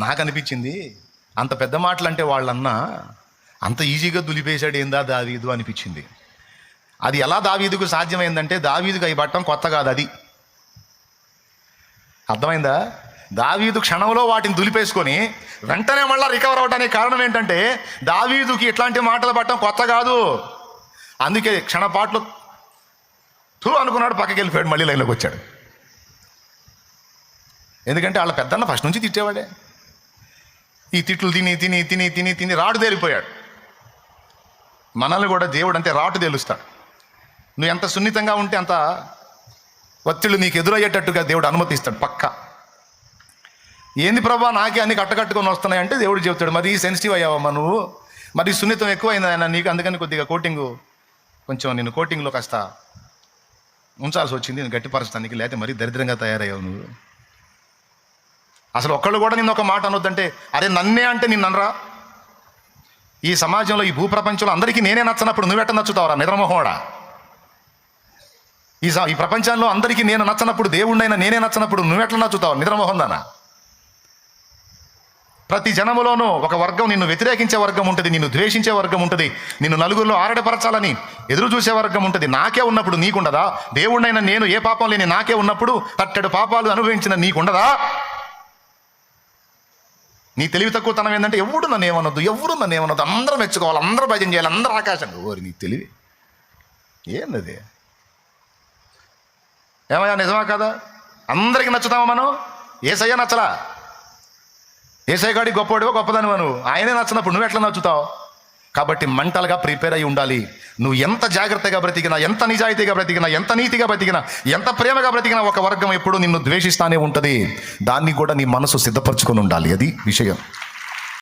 నాకు అనిపించింది, అంత పెద్ద మాటలు అంటే వాళ్ళన్నా అంత ఈజీగా దులిపేశాడు ఏందా దావీదు అనిపించింది. అది ఎలా దావీదుకు సాధ్యమైందంటే, దావీదుకు అవి పట్టడం కొత్త కాదు. అది అర్థమైందా? దావీదు క్షణంలో వాటిని దులిపేసుకొని వెంటనే మళ్ళీ రికవర్ అవడానికి కారణం ఏంటంటే, దావీదుకి ఇట్లాంటి మాటలు పట్టడం కొత్త కాదు. అందుకే క్షణపాట్లు అనుకున్నాడు, పక్కకి వెళ్ళిపోయాడు, మళ్ళీ లైన్లోకి వచ్చాడు. ఎందుకంటే వాళ్ళ పెద్దన్న ఫస్ట్ నుంచి తిట్టేవాడే. ఈ తిట్లు తిని తిని తిని తిని తిని రాటు తేలిపోయాడు. మనల్ని కూడా దేవుడు అంతే రాటు తేలుస్తాడు. నువ్వు ఎంత సున్నితంగా ఉంటే అంత ఒత్తిళ్ళు నీకు ఎదురయ్యేటట్టుగా దేవుడు అనుమతిస్తాడు. పక్క ఏంది ప్రభా నాకే అన్ని కట్టకట్టుకొని వస్తున్నాయి అంటే దేవుడు చెబుతాడు, మరి సెన్సిటివ్ అయ్యావమ్మా నువ్వు, మరి సున్నితం ఎక్కువైంది ఆయన నీకు, అందుకని కొద్దిగా కొంచెం నేను కోటింగ్లో కాస్త ఉంచాల్సి వచ్చింది, నేను గట్టిపరచడానికి, లేకపోతే మరీ దరిద్రంగా తయారయ్యావు నువ్వు. అసలు ఒక్కళ్ళు కూడా నిన్ను ఒక మాట అనొద్దంటే, అరే నన్నే అంటే నిన్ననరా. ఈ సమాజంలో, ఈ భూప్రపంచంలో అందరికీ నేనే నచ్చనప్పుడు నువ్వెట్ట నచ్చుతావురా నిద్రమోహోడా? ఈ ప్రపంచంలో అందరికీ నేను నచ్చనప్పుడు, దేవుణ్ణైనా నేనే నచ్చనప్పుడు నువ్వెట్లా నచ్చుతావు నిద్రమోహందానా? ప్రతి జనములోనూ ఒక వర్గం, నిన్ను వ్యతిరేకించే వర్గం ఉంటుంది, నిన్ను ద్వేషించే వర్గం ఉంటుంది, నిన్ను నలుగురిలో ఆరడపరచాలని ఎదురు చూసే వర్గం ఉంటుంది. నాకే ఉన్నప్పుడు నీకుండదా? దేవుణ్ణైనా నేను ఏ పాపం లేని నాకే ఉన్నప్పుడు తట్టెడు పాపాలు అనుభవించిన నీకుండదా? నీ తెలివి తక్కువతనం ఏంటంటే, ఎవరు నన్ను ఏమనొద్దు, అందరూ మెచ్చుకోవాలి, అందరూ భజన చేయాలి, అందరూ ఆకాశం. ఓరి నీ తెలివి ఏంది? ఏమయ్యా నిజమా కదా? అందరికీ నచ్చుతామా మనం? ఏసయ్య నచ్చలా? ఏసయ్య గాడి గొప్పవాడివో గొప్పదానివా నువ్వు? ఆయనే నచ్చినప్పుడు నువ్వు ఎట్లా నచ్చుతావు? కాబట్టి మెంటల్గా ప్రిపేర్ అయి ఉండాలి. నువ్వు ఎంత జాగ్రత్తగా బ్రతికినా, ఎంత నిజాయితీగా బ్రతికినా, ఎంత నీతిగా బ్రతికినా, ఎంత ప్రేమగా బ్రతికినా, ఒక వర్గం ఎప్పుడు నిన్ను ద్వేషిస్తానే ఉంటుంది. దాన్ని కూడా నీ మనసు సిద్ధపరచుకొని ఉండాలి. అది విషయం.